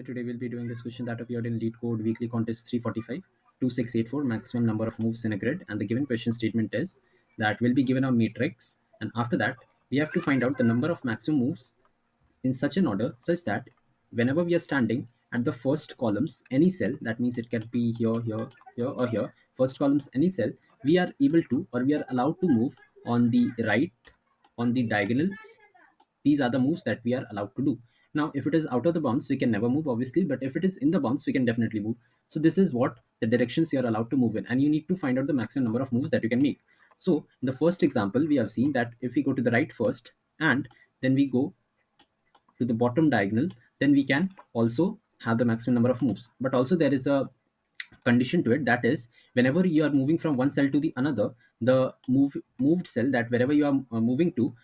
Today we'll be doing this question that appeared in Leetcode weekly contest 345, 2684, maximum number of moves in a grid. And the given question statement is that we'll be given a matrix, and after that we have to find out the number of maximum moves in such an order such that whenever we are standing at the first columns, any cell, that means it can be here, here, here, or here, first columns, any cell, we are able to, or we are allowed to move on the right, on the diagonals. These are the moves that we are allowed to do. Now if it is out of the bounds, we can never move, obviously, but if it is in the bounds, we can definitely move. So this is what the directions you are allowed to move in, and you need to find out the maximum number of moves that you can make. So in the first example, we have seen that if we go to the right first and then we go to the bottom diagonal, then we can also have the maximum number of moves. But also there is a condition to it, that is, whenever you are moving from one cell to the another, the moved cell, that wherever you are moving to,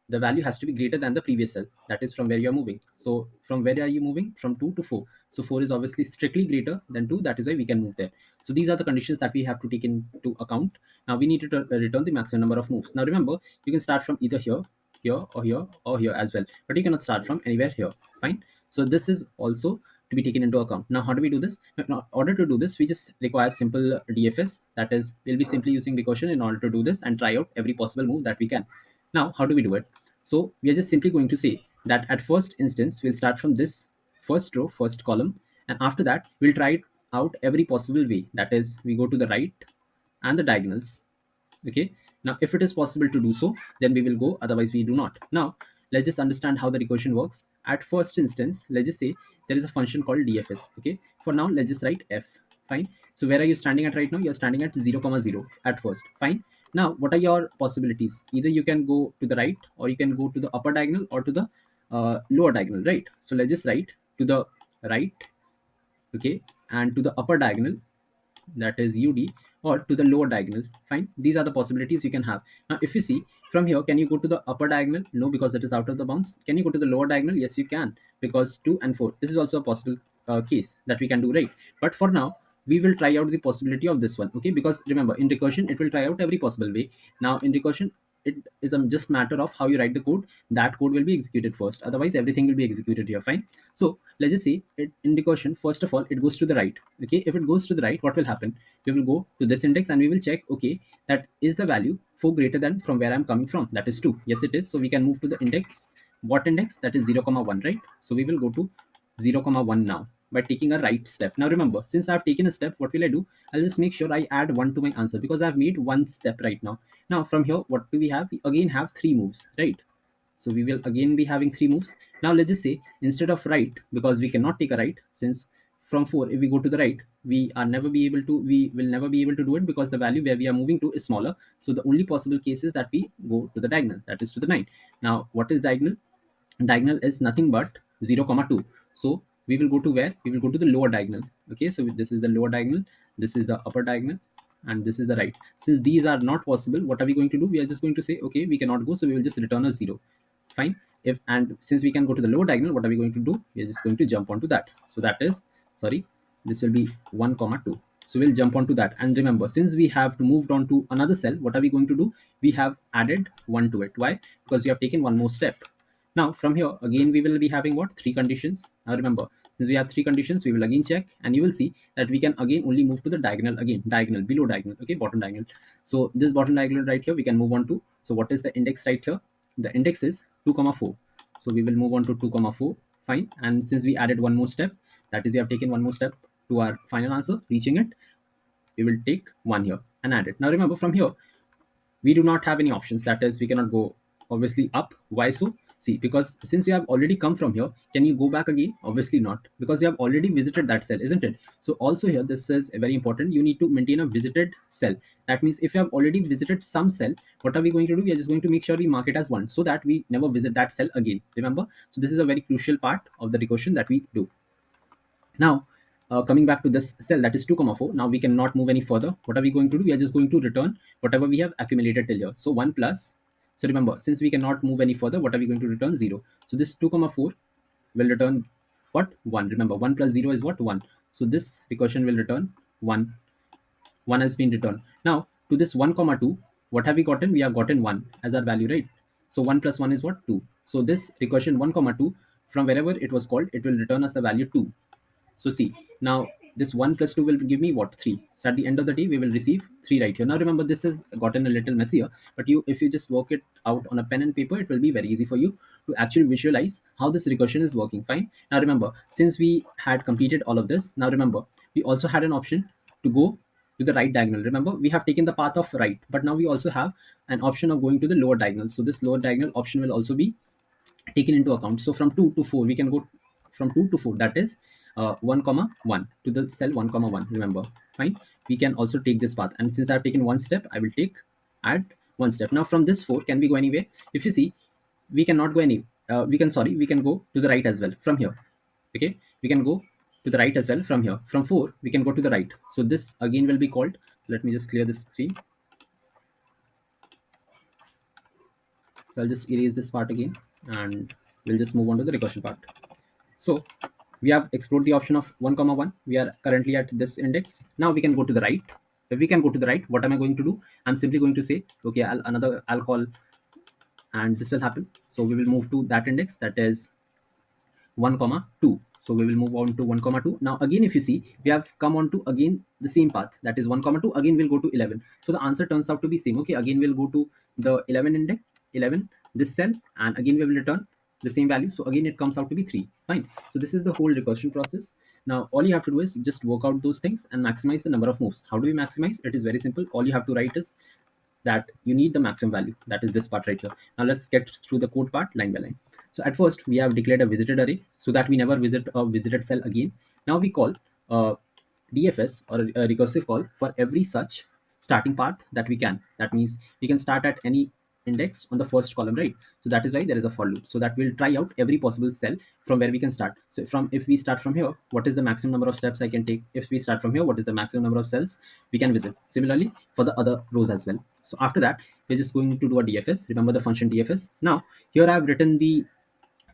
the value has to be greater than the previous cell, that is from where you are moving. So from where are you moving? From 2 to 4. So 4 is obviously strictly greater than 2, that is why we can move there. So these are the conditions that we have to take into account. Now we need to return the maximum number of moves. Now remember, you can start from either here, here, or here, or here as well, but you cannot start from anywhere here. Fine. So this is also to be taken into account. Now how do we do this? In order to do this, we just require simple DFS, that is, we'll be simply using recursion in order to do this and try out every possible move that we can. Now how do we do it? So we are just simply going to say that at first instance, we'll start from this first row, first column, and after that we'll try it out every possible way, that is, we go to the right and the diagonals. Okay, now if it is possible to do so, then we will go, otherwise we do not. Now let's just understand how the recursion works. At first instance, let's just say there is a function called dfs. Okay, for now let's just write f. Fine. So where are you standing at right now? You're standing at 0 comma 0 at first. Fine. Now what are your possibilities? Either you can go to the right, or you can go to the upper diagonal, or to the lower diagonal, right? So let's just write to the right, okay, and to the upper diagonal, that is ud, or to the lower diagonal. Fine. These are the possibilities you can have. Now if you see from here, can you go to the upper diagonal? No, because it is out of the bounds. Can you go to the lower diagonal? Yes, you can, because 2 and 4, this is also a possible case that we can do, right? But for now we will try out the possibility of this one. Okay, because remember, in recursion it will try out every possible way. Now in recursion, it is a just matter of how you write the code. That code will be executed first, otherwise everything will be executed here. Fine. So let's just say it, in recursion, first of all it goes to the right. Okay, if it goes to the right, what will happen? We will go to this index and we will check, okay, that is the value 4 greater than from where I'm coming from, that is 2. Yes, it is. So we can move to the index, what index? That is 0 comma 1, right? So we will go to 0 comma 1 now by taking a right step. Now remember, since I've taken a step, what will I do? I'll just make sure I add 1 to my answer, because I've made one step right now. Now from here, what do we have? We again have 3 moves, right? So we will again be having 3 moves. Now let's just say, instead of right, because we cannot take a right, since from 4 if we go to the right, we will never be able to do it, because the value where we are moving to is smaller. So the only possible case is that we go to the diagonal, that is to the 9. Now what is diagonal? Diagonal is nothing but 0 comma 2. So we will go to where? We will go to the lower diagonal. Okay, so this is the lower diagonal, this is the upper diagonal, and this is the right. Since these are not possible, what are we going to do? We are just going to say, okay, we cannot go, so we will just return a 0. Fine. If, and since we can go to the lower diagonal, what are we going to do? We are just going to jump onto that. So that is, sorry, this will be 1 comma 2. So we'll jump onto that. And remember, since we have moved on to another cell, what are we going to do? We have added 1 to it. Why? Because we have taken one more step. Now from here again we will be having what? 3 conditions. Now remember, since we have 3 conditions, we will again check, and you will see that we can again only move to the diagonal, again diagonal, below diagonal, okay, bottom diagonal. So this bottom diagonal right here we can move on to. So what is the index right here? The index is 2 comma 4. So we will move on to 2 comma 4. Fine. And since we added one more step, that is, we have taken one more step to our final answer, reaching it, we will take 1 here and add it. Now remember, from here we do not have any options, that is, we cannot go obviously up. Why so? See, because since you have already come from here, can you go back again? Obviously not, because you have already visited that cell, isn't it? So also here, this is very important, you need to maintain a visited cell. That means if you have already visited some cell, what are we going to do? We are just going to make sure we mark it as 1, so that we never visit that cell again. Remember, so this is a very crucial part of the recursion that we do. Now coming back to this cell, that is 2 comma 4. Now we cannot move any further. What are we going to do? We are just going to return whatever we have accumulated till here. So 1 plus, so remember, since we cannot move any further, what are we going to return? 0. So this 2 comma 4 will return what? 1. Remember, 1 plus 0 is what? 1. So this recursion will return 1. 1 has been returned. Now to this 1 comma 2, what have we gotten? We have gotten 1 as our value, right? So 1 plus 1 is what? 2. So this recursion 1 comma 2 from wherever it was called, it will return us the value 2. So see, now this 1 plus 2 will give me what? 3. So at the end of the day, we will receive 3 right here. Now remember, this has gotten a little messier, but if you just work it out on a pen and paper, it will be very easy for you to actually visualize how this recursion is working. Fine. Now remember, since we had completed all of this, now remember, we also had an option to go to the right diagonal. Remember, we have taken the path of right, but now we also have an option of going to the lower diagonal. So this lower diagonal option will also be taken into account. So from 2 to 4, we can go from 2 to 4, that is 1 comma 1 to the cell 1 comma 1. Remember, fine. We can also take this path, and since I've taken one step, I will take add one step. Now from this 4, can we go anywhere? If you see, we cannot go any we can go to the right as well from here. Okay, we can go to the right as well from here. From 4, we can go to the right. So this again will be called, let me just clear the screen. So I'll just erase this part again, and we'll just move on to the recursion part. So we have explored the option of 1 comma 1. We are currently at this index. Now we can go to the right. If we can go to the right, what am I going to do? I'm simply going to say, okay, I'll call, and this will happen. So we will move to that index, that is 1 comma 2. So we will move on to 1 comma 2. Now again, if you see, we have come on to again the same path, that is 1 comma 2. Again we'll go to 11. So the answer turns out to be same. Okay, again we'll go to the 11 index, 11, this cell, and again we will return the same value. So again it comes out to be 3. Fine. So this is the whole recursion process. Now all you have to do is just work out those things and maximize the number of moves. How do we maximize? It is very simple. All you have to write is that you need the maximum value, that is this part right here. Now let's get through the code part line by line. So at first we have declared a visited array so that we never visit a visited cell again. Now we call a DFS, or a recursive call, for every such starting path that we can. That means we can start at any index on the first column, right? So that is why there is a for loop, so that will try out every possible cell from where we can start. So if we start from here, what is the maximum number of steps I can take? If we start from here, what is the maximum number of cells we can visit? Similarly for the other rows as well. So after that, we're just going to do a DFS. Remember the function DFS. Now here I have written the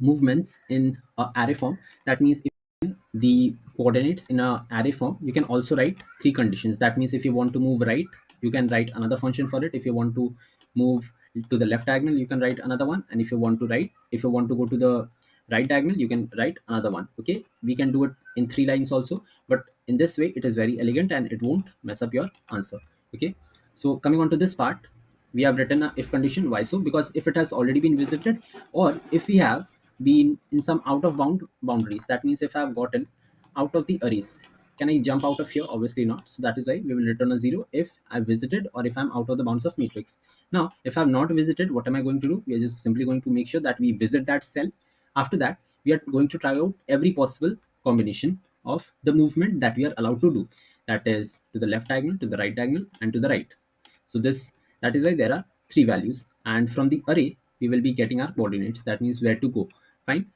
movements in array form. That means if the coordinates in a array form, you can also write 3 conditions. That means if you want to move right, you can write another function for it. If you want to move to the left diagonal, you can write another one. And if you want to go to the right diagonal, you can write another one. Okay, we can do it in 3 lines also, but in this way it is very elegant and it won't mess up your answer. Okay, so coming on to this part, we have written a if condition. Why so? Because if it has already been visited, or if we have been in some out of boundaries, that means if I have gotten out of the arrays, can I jump out of here? Obviously not. So that is why we will return a 0 if I visited, or if I'm out of the bounds of matrix. Now if I'm not visited, what am I going to do? We are just simply going to make sure that we visit that cell. After that, we are going to try out every possible combination of the movement that we are allowed to do, that is to the left diagonal, to the right diagonal, and to the right. So that is why there are 3 values, and from the array we will be getting our coordinates, that means where to go. Fine.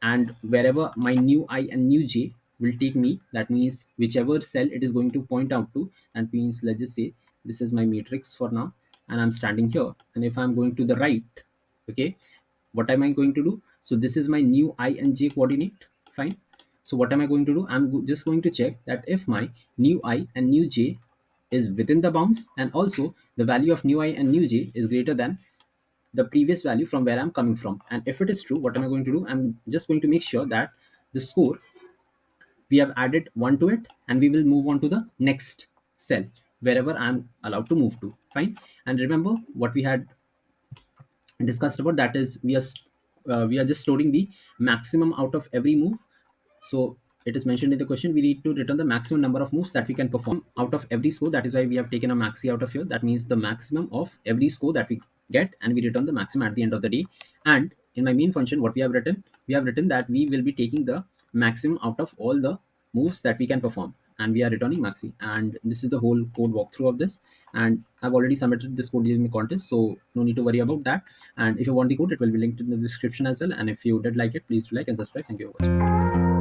And wherever my new I and new j will take me, that means whichever cell it is going to point out to, that means let's just say this is my matrix for now, and I'm standing here, and if I'm going to the right, okay, what am I going to do? So this is my new I and j coordinate. Fine. So what am I going to do? I'm just going to check that if my new I and new j is within the bounds, and also the value of new I and new j is greater than the previous value from where I'm coming from. And if it is true, what am I going to do? I'm just going to make sure that the score, we have added 1 to it, and we will move on to the next cell wherever I'm allowed to move to. Fine. And remember what we had discussed about, that is we are just storing the maximum out of every move. So it is mentioned in the question, we need to return the maximum number of moves that we can perform out of every score. That is why we have taken a maxi out of here. That means the maximum of every score that we get, and we return the maximum at the end of the day. And in my main function, what we have written that we will be taking the maximum out of all the moves that we can perform, and we are returning maxi. And this is the whole code walkthrough of this, and I've already submitted this code during the contest, so no need to worry about that. And if you want the code, it will be linked in the description as well. And if you did like it, please do like and subscribe. Thank you very much.